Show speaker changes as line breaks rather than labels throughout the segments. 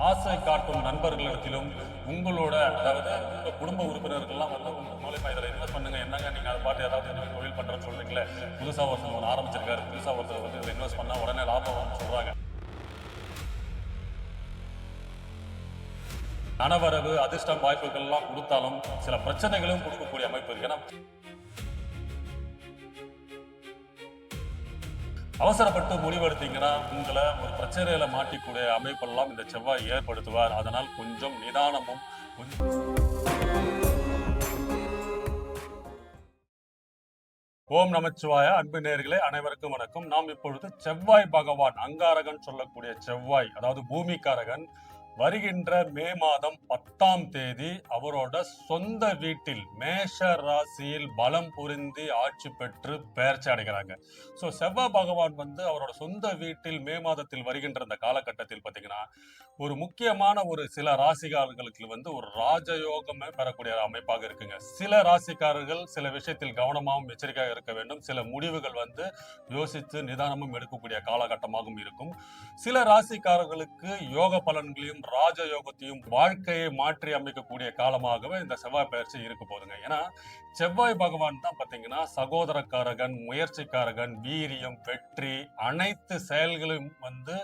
ஆசை காட்டும் நண்பர்களிடத்திலும் உங்களோட அதாவது உங்க குடும்ப உறுப்பினர்கள்லாம் வந்து உங்க மூலியமா இதில் இன்வெஸ்ட் பண்ணுங்க. என்னங்க நீங்க அதை பாட்டு ஏதாவது தொழில் பண்றேன்னு சொல்றீங்களே, புதுசா ஒருத்தர் ஒன்று ஆரம்பிச்சிருக்காரு, புதுசா ஒருத்தர் வந்து இதில் இன்வெஸ்ட் பண்ணா உடனே லாபம் வரும்னு சொல்றாங்க. கனவரவு அதிர்ஷ்டம் வாய்ப்புகள்லாம் கொடுத்தாலும் சில பிரச்சனைகளும் கொடுக்கக்கூடிய அமைப்பு இருக்கு. ஏன்னா அவசரப்பட்டு முடிவெடுத்தீங்கன்னா உங்களை ஒரு பிரச்சனையில மாட்டிக்கூடிய அமைப்பெல்லாம் இந்த செவ்வாய் ஏற்படுத்துவார். அதனால் கொஞ்சம் நிதானமும் ஓம் நமச்சிவாய. அன்பு நேயர்களே அனைவருக்கும் வணக்கம். நாம் இப்பொழுது செவ்வாய் பகவான், அங்காரகன் சொல்லக்கூடிய செவ்வாய், அதாவது பூமிக்காரகன், வருகின்ற மே மாதம் 10ஆம் தேதி அவரோட சொந்த வீட்டில் மேஷ ராசியில் பலம் புரிந்து ஆட்சி பெற்று பெயர்ச்சி அடைகிறாங்க. ஸோ செவ்வாய் பகவான் வந்து அவரோட சொந்த வீட்டில் மே மாதத்தில் வருகின்ற இந்த காலகட்டத்தில் பார்த்தீங்கன்னா ஒரு முக்கியமான ஒரு சில ராசிக்காரர்களுக்கு வந்து ஒரு ராஜயோகமே பெறக்கூடிய அமைப்பாக இருக்குங்க. சில ராசிக்காரர்கள் சில விஷயத்தில் கவனமாகவும் எச்சரிக்கையாக இருக்க வேண்டும். சில முடிவுகள் வந்து யோசித்து நிதானமும் எடுக்கக்கூடிய காலகட்டமாகவும் இருக்கும். சில ராசிக்காரர்களுக்கு யோக பலன்களையும் ராஜயோகத்தையும் வாழ்க்கையை மாற்றி அமைக்கக்கூடிய காலமாகவே இந்த செவ்வாய் பயிற்சி இருக்க போதுங்க. ஏன்னா செவ்வாய் பகவான் தான் பாத்தீங்கன்னா சகோதரக்காரகன், முயற்சிக்காரகன், வீரியம், வெற்றி, அனைத்து செயல்களையும் வந்து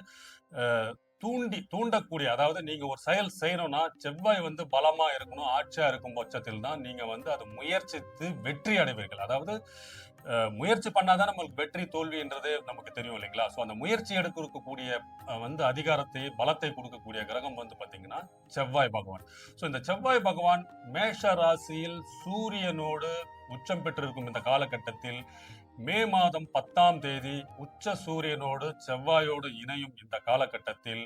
தூண்டக்கூடிய, அதாவது நீங்க ஒரு செயல் செய்யணும்னா செவ்வாய் வந்து பலமா இருக்கணும், ஆட்சியா இருக்கும் பட்சத்தில் தான் நீங்க வந்து அதை முயற்சித்து வெற்றி அடைவீர்கள். அதாவது முயற்சி பண்ணாதான் நம்மளுக்கு வெற்றி தோல்வின்றது நமக்கு தெரியும் இல்லைங்களா? ஸோ அந்த முயற்சி எடுக்கக்கூடிய வந்து அதிகாரத்தை பலத்தை கொடுக்கக்கூடிய கிரகம் வந்து பாத்தீங்கன்னா செவ்வாய் பகவான். ஸோ இந்த செவ்வாய் பகவான் மேஷ ராசியில் சூரியனோடு உச்சம் பெற்றிருக்கும் இந்த காலகட்டத்தில் மே மாதம் 10ஆம் தேதி உச்ச சூரியனோடு செவ்வாயோடு இணையும் இந்த காலகட்டத்தில்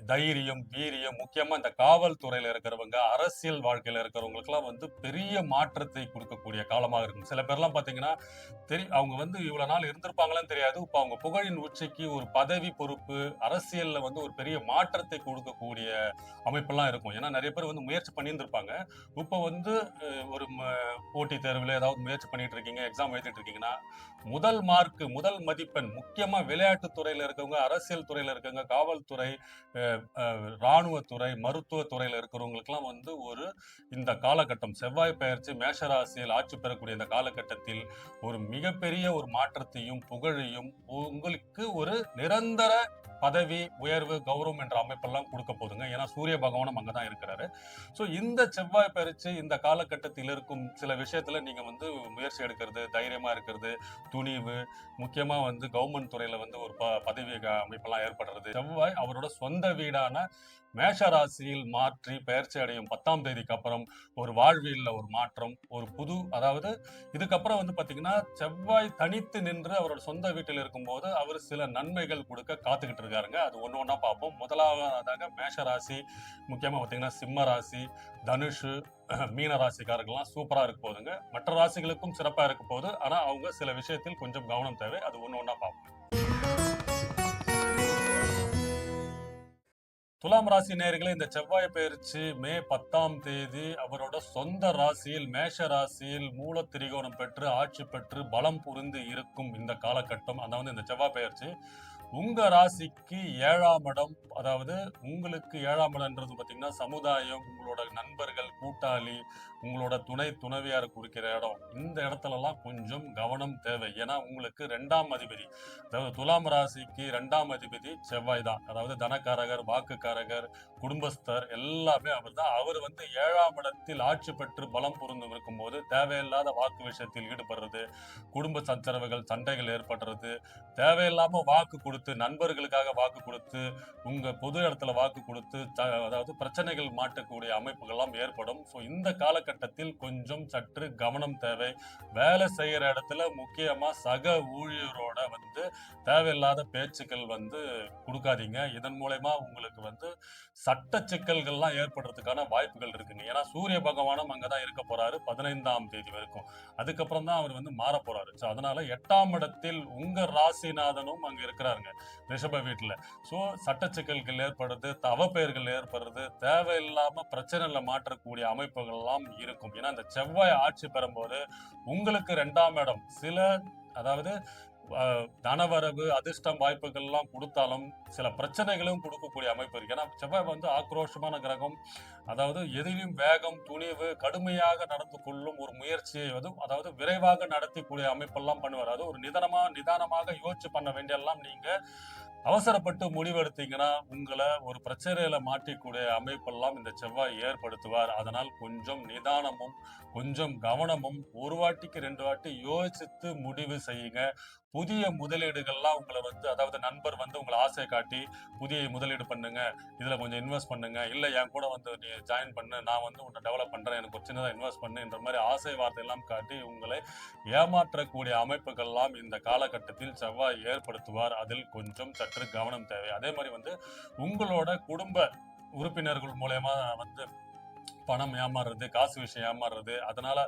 தைரியம், வீரியம், முக்கியமா இந்த காவல்துறையில இருக்கிறவங்க, அரசியல் வாழ்க்கையில இருக்கிறவங்களுக்கு எல்லாம் வந்து பெரிய மாற்றத்தை கொடுக்கக்கூடிய காலமாக இருக்கும். சில பேர்லாம் பாத்தீங்கன்னா அவங்க வந்து இவ்வளவு நாள் இருந்திருப்பாங்களான்னு தெரியாது. இப்ப அவங்க புகழின் உச்சிக்கு ஒரு பதவி, பொறுப்பு, அரசியல்ல வந்து ஒரு பெரிய மாற்றத்தை கொடுக்கக்கூடிய அமைப்பெல்லாம் இருக்கும். ஏன்னா நிறைய பேர் வந்து முயற்சி பண்ணியிருந்திருப்பாங்க. இப்ப வந்து ஒரு போட்டித் தேர்வுல ஏதாவது முயற்சி பண்ணிட்டு இருக்கீங்க, எக்ஸாம் எழுதிட்டு இருக்கீங்கன்னா முதல் மார்க், முதல் மதிப்பெண், முக்கியமா விளையாட்டு துறையில இருக்கவங்க, அரசியல் துறையில இருக்கவங்க, காவல்துறை, இராணுவத்துறை, மருத்துவத்துறையில இருக்கிறவங்களுக்கெல்லாம் வந்து ஒரு இந்த காலகட்டம் செவ்வாய் பெயர்ச்சி மேஷராசியில் ஆட்சி பெறக்கூடிய இந்த காலகட்டத்தில் ஒரு மிகப்பெரிய ஒரு மாற்றத்தையும் புகழையும் உங்களுக்கு ஒரு நிரந்தர பதவி உயர்வு கௌரவம் என்ற அமைப்பெல்லாம் கொடுக்க போதுங்க. ஏன்னா சூரிய பகவானும் அங்கதான் இருக்கிறாரு. ஸோ இந்த செவ்வாய் பயிற்சி இந்த காலகட்டத்தில் இருக்கும் சில விஷயத்துல நீங்க வந்து முயற்சி எடுக்கிறது, தைரியமா இருக்கிறது, துணிவு, முக்கியமா வந்து கவர்மெண்ட் துறையில வந்து ஒரு பதவி அமைப்பெல்லாம் ஏற்படுறது. செவ்வாய் அவரோட சொந்த வீடான மேஷ ராசியில் மாற்றி பெயர்ச்சி அடையும் 10ஆம் தேதிக்கு அப்புறம் ஒரு வாழ்வியல்ல ஒரு மாற்றம், ஒரு புது, அதாவது இதுக்கப்புறம் வந்து பாத்தீங்கன்னா செவ்வாய் தனித்து நின்று அவரோட சொந்த வீட்டில் இருக்கும்போது அவர் சில நன்மைகள் கொடுக்க காத்துக்கிட்டு இருக்காருங்க. அது ஒண்ணு ஒண்ணா பார்ப்போம். முதலாவதாக மேஷ ராசி, முக்கியமா பாத்தீங்கன்னா சிம்ம ராசி, தனுஷு, மீன ராசிக்காரர்கள்லாம் சூப்பரா இருக்க போகுதுங்க. மற்ற ராசிகளுக்கும் சிறப்பா இருக்க போகுது. ஆனா அவங்க சில விஷயத்தில் கொஞ்சம் கவனம் தேவை. அது ஒண்ணு ஒண்ணா பார்ப்போம். துலாம் ராசி நேயர்களே, இந்த செவ்வாய் பயிற்சி மே 10ஆம் தேதி அவரோட சொந்த ராசியில் மேஷ ராசியில் மூல திரிகோணம் பெற்று ஆட்சி பெற்று பலம் புரிந்து இருக்கும் இந்த காலகட்டம், அதாவது இந்த செவ்வாய் பயிற்சி உங்க ராசிக்கு 7ஆம் இடம், அதாவது உங்களுக்கு 7ஆம் இடம்ன்றது பாத்தீங்கன்னா சமுதாயம், உங்களோட நண்பர்கள், கூட்டாளி, உங்களோட துணைவியாரை குறிக்கிற இடம். இந்த இடத்துல எல்லாம் கொஞ்சம் கவனம் தேவை. ஏன்னா உங்களுக்கு 2ஆம் அதிபதி, அதாவது துலாம் ராசிக்கு 2ஆம் அதிபதி செவ்வாய் தான். அதாவது தனக்காரகர், வாக்குக்காரகர், குடும்பஸ்தர் எல்லாமே அவர் தான். அவர் வந்து 7ஆம் இடத்தில் ஆட்சி பெற்று பலம் பொருந்தும் இருக்கும் போது தேவையில்லாத வாக்கு விஷயத்தில் ஈடுபடுறது, குடும்ப சச்சரவுகள், சண்டைகள் ஏற்படுறது, தேவையில்லாம வாக்கு கொடுத்து, நண்பர்களுக்காக வாக்கு கொடுத்து, உங்க பொது இடத்துல வாக்கு கொடுத்து, அதாவது பிரச்சனைகள் மாட்டக்கூடிய அமைப்புகள்லாம் ஏற்படும். ஸோ இந்த காலகட்டத்தில் கொஞ்சம் சற்று கவனம் தேவை. வேலை செய்யற இடத்துல முக்கியமா சக ஊழியரோட வந்து தேவையில்லாத பேச்சுக்கள் வந்து கொடுக்காதீங்க. இதன் மூலயமா உங்களுக்கு வந்து சட்ட சிக்கல்கள்லாம் ஏற்படுறதுக்கான வாய்ப்புகள் இருக்குங்க. ஏன்னா சூரிய பகவானும் அங்கதான் இருக்க போறாரு 15ஆம் தேதி வரைக்கும். அதுக்கப்புறம் தான் அவர் வந்து மாற போறாரு. ஸோ அதனால 8ஆம் இடத்தில் உங்க ராசிநாதனும் அங்க இருக்கிறாருங்க, ரிஷப வீட்டுல. ஸோ சட்ட சிக்கல்கள் ஏற்படுறது, அவப்பெயர்கள் ஏற்படுறது, தேவையில்லாம பிரச்சனைல மாற்றக்கூடிய அமைப்புகள் எல்லாம் இருக்கும். ஏன்னா இந்த செவ்வாய் ஆட்சி பெறும்போது உங்களுக்கு 2ஆம் இடம் சில, அதாவது தனவரவு அதிர்ஷ்டம் வாய்ப்புகள்லாம் கொடுத்தாலும் சில பிரச்சனைகளும் கொடுக்கக்கூடிய அமைப்பு இருக்கு. ஏன்னா செவ்வாய் வந்து ஆக்ரோஷமான கிரகம். அதாவது எதிலும் வேகம், துணிவு, கடுமையாக நடந்து கொள்ளும் ஒரு முயற்சியை அதாவது விரைவாக நடத்தக்கூடிய அமைப்பெல்லாம் பண்ணுவார். அது ஒரு நிதானமாக யோசிச்சு பண்ண வேண்டியெல்லாம் நீங்க அவசரப்பட்டு முடிவெடுத்தீங்கன்னா உங்களை ஒரு பிரச்சனையில மாட்டிக்கூடிய அமைப்பெல்லாம் இந்த செவ்வாய் ஏற்படுத்துவார். அதனால் கொஞ்சம் நிதானமும் கொஞ்சம் கவனமும் ஒரு வாட்டிக்கு 2 வாட்டி யோசித்து முடிவு செய்யுங்க. புதிய முதலீடுகள்லாம் உங்களை அதாவது நண்பர் உங்களை ஆசை காட்டி புதிய முதலீடு பண்ணுங்க, இதுல கொஞ்சம் இன்வெஸ்ட் பண்ணுங்க, இல்ல என் கூட நீ ஜாயின் பண்ணு, நான் உன்னை டெவலப் பண்றேன், எனக்கு ஒரு சின்னதா இன்வெஸ்ட் பண்ணுன்ற மாதிரி ஆசை வார்த்தை எல்லாம் காட்டி உங்களை ஏமாற்றக்கூடிய அமைப்புகள்லாம் இந்த காலகட்டத்தில் செவ்வாய் ஏற்படுத்துவார். அதில் கொஞ்சம் சற்று கவனம் தேவை. அதே மாதிரி உங்களோட குடும்ப உறுப்பினர்கள் மூலயமா பணம் ஏமாறுறது, காசு விஷயம் ஏமாறுறது, அதனால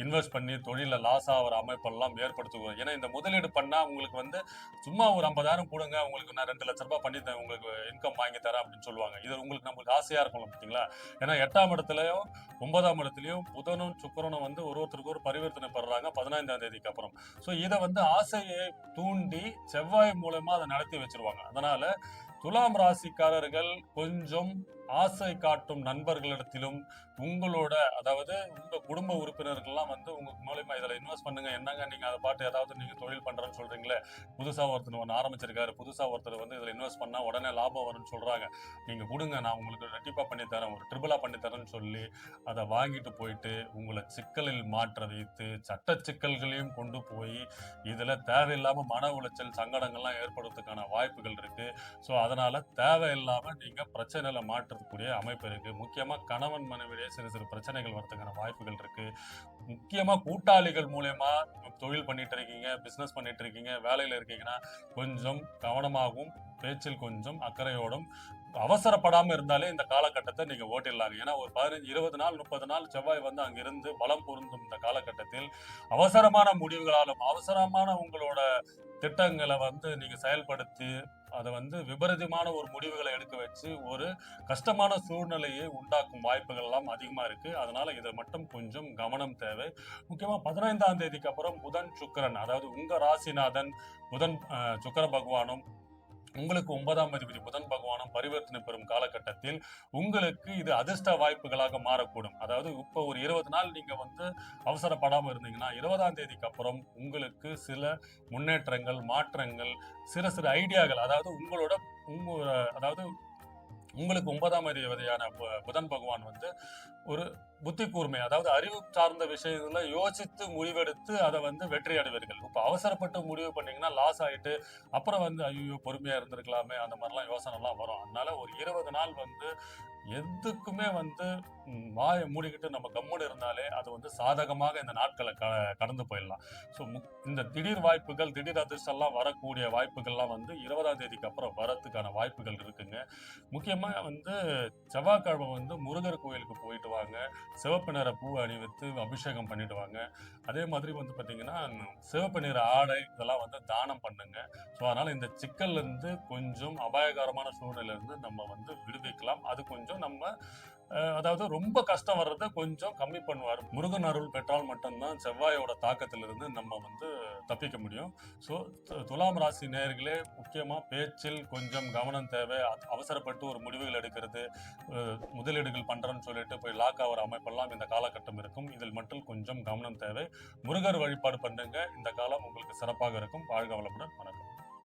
இன்வெஸ்ட் பண்ணி தொழில லாஸ் ஆகிற அமைப்பெல்லாம் ஏற்படுத்துவோம். ஏன்னா இந்த முதலீடு பண்ணா உங்களுக்கு சும்மா ஒரு 50,000 கொடுங்க, உங்களுக்கு நான் 2 லட்ச ரூபாய் பண்ணி உங்களுக்கு இன்கம் வாங்கி தரேன் அப்படின்னு சொல்லுவாங்க. இது நம்மளுக்கு ஆசையா இருக்கும் பார்த்தீங்களா? ஏன்னா 8ஆம் இடத்துலயும் 9ஆம் இடத்துலயும் புதனும் சுக்கிரனும் ஒருத்தருக்கு ஒரு பரிவர்த்தனை பண்றாங்க 15ஆம் தேதிக்கு அப்புறம். ஸோ இதை ஆசையை தூண்டி செவ்வாய் மூலமா அதை நடத்தி வச்சிருவாங்க. அதனால துலாம் ராசிக்காரர்கள் கொஞ்சம் ஆசை காட்டும் நண்பர்களிடத்திலும் அதாவது உங்க குடும்ப உறுப்பினர்கள்லாம் உங்க மூலமா இதுல இன்வெஸ்ட் பண்ணுங்க, என்னங்க நீங்க அதை பாட்டு ஏதாவது நீங்க தொழில் பண்றேன்னு சொல்றீங்களே, புதுசா ஒருத்தர் ஒன்று ஆரம்பிச்சிருக்காரு, புதுசா ஒருத்தர் இதுல இன்வெஸ்ட் பண்ணா உடனே லாபம் வரும்னு சொல்றாங்க, நீங்க கொடுங்க, நான் உங்களுக்கு ரெட்டிப்பா பண்ணி தரேன், ஒரு ட்ரிபிளா பண்ணி தரேன்னு சொல்லி அதை வாங்கிட்டு போயிட்டு உங்களை சிக்கலில் மாற்ற வைத்து சட்ட சிக்கல்களையும் கொண்டு போய் இதுல தேவையில்லாம மன உளைச்சல் சங்கடங்கள்லாம் ஏற்படுறதுக்கான வாய்ப்புகள் இருக்கு. ஸோ அதனால தேவையில்லாம நீங்க பிரச்சனையில மாற்றக்கூடிய அமைப்பு இருக்கு. முக்கியமா கணவன் மனைவியிடையே சிறு சிறு பிரச்சனைகள் வரதுக்கான வாய்ப்புகள் இருக்கு. முக்கியமா கூட்டாளிகள் மூலமா தொழில் பண்ணிட்டு இருக்கீங்க, பிசினஸ் பண்ணிட்டு இருக்கீங்க, வேலையில இருக்கீங்கன்னா கொஞ்சம் கவனமாகவும் பேச்சில் கொஞ்சம் அக்கறையோடும் அவசரப்படாம இருந்தாலே இந்த காலகட்டத்தை நீங்க ஓட்டிடலாங்க. ஏன்னா ஒரு 15, 20 நாள் 30 நாள் செவ்வாய் அங்கிருந்து பலம் பொருந்தும் இந்த காலகட்டத்தில் அவசரமான முடிவுகளாலும் அவசரமான உங்களோட திட்டங்களை நீங்க செயல்படுத்தி அதை விபரீதமான ஒரு முடிவுகளை எடுக்க வச்சு ஒரு கஷ்டமான சூழ்நிலையை உண்டாக்கும் வாய்ப்புகள் எல்லாம் அதிகமா இருக்கு. அதனால இதை மட்டும் கொஞ்சம் கவனம் தேவை. முக்கியமா 15ஆம் தேதிக்கு அப்புறம் புதன் சுக்கிரன், அதாவது உங்க ராசிநாதன் புதன் சுக்கிர பகவானும் உங்களுக்கு 9ஆம் அதிபதி புதன் பகவானும் பரிவர்த்தனை பெறும் காலகட்டத்தில் உங்களுக்கு இது அதிர்ஷ்ட வாய்ப்புகளாக மாறக்கூடும். அதாவது இப்போ ஒரு 20 நாள் நீங்க அவசரப்படாம இருந்தீங்கன்னா 20ஆம் தேதிக்கு அப்புறம் உங்களுக்கு சில முன்னேற்றங்கள், மாற்றங்கள், சிறு சிறு ஐடியாக்கள், அதாவது அதாவது உங்களுக்கு 9ஆம் அதிபதியான புதன் பகவான் ஒரு புத்தி கூர்மை, அதாவது அறிவு சார்ந்த விஷயங்களை யோசித்து முடிவெடுத்து அதை வெற்றி அடைவீர்கள். இப்ப அவசரப்பட்டு முடிவு பண்ணீங்கன்னா லாஸ் ஆயிட்டு அப்புறம் ஐயோ பொறுமையா இருந்திருக்கலாமே அந்த மாதிரிலாம் யோசனை எல்லாம் வரும். அதனால ஒரு 20 நாள் எதுக்குமே வாயை மூடிக்கிட்டு நம்ம கம்முன்னு இருந்தாலே அது சாதகமாக இந்த நாட்களை கடந்து போயிடலாம். ஸோ இந்த திடீர் வாய்ப்புகள், திடீர் அதிர்ஷ்டம் எல்லாம் வரக்கூடிய வாய்ப்புகள்லாம் 20ஆம் தேதிக்கு அப்புறம் வரத்துக்கான வாய்ப்புகள் இருக்குங்க. முக்கியமா செவ்வாய்க்கிழமை முருகர் கோயிலுக்கு போயிட்டு வாங்க, சிவப்பு நிற பூ அணிவித்து அபிஷேகம் பண்ணிட்டு வாங்க. அதே மாதிரி பார்த்தீங்கன்னா சிவப்பு நிற ஆடை இதெல்லாம் தானம் பண்ணுங்க. ஸோ அதனால இந்த சிக்கல்ல இருந்து கொஞ்சம் அபாயகரமான சூழ்நிலையில இருந்து நம்ம விடுவிக்கலாம். அது கொஞ்சம் நம்ம அதாவது ரொம்ப கஷ்டம் வர்றதை கொஞ்சம் கம்மி பண்ணுவார். முருகன் அருள் பெற்றால் மட்டும்தான் செவ்வாயோட தாக்கத்திலிருந்து நம்ம தப்பிக்க முடியும். ஸோ துலாம் ராசி நேயர்களே, முக்கியமா பேச்சில் கொஞ்சம் கவனம் தேவை. அவசரப்பட்டு ஒரு முடிவுகள் எடுக்கிறது, முதலீடுகள் பண்றேன்னு சொல்லிட்டு போய் லாக் ஆகிற அமைப்பெல்லாம் இந்த காலகட்டம் இருக்கும். இதில் மட்டும் கொஞ்சம் கவனம் தேவை. முருகர் வழிபாடு பண்ணுங்க. இந்த காலம் உங்களுக்கு சிறப்பாக இருக்கும். வாழ்க வளமுடன். வணக்கம்.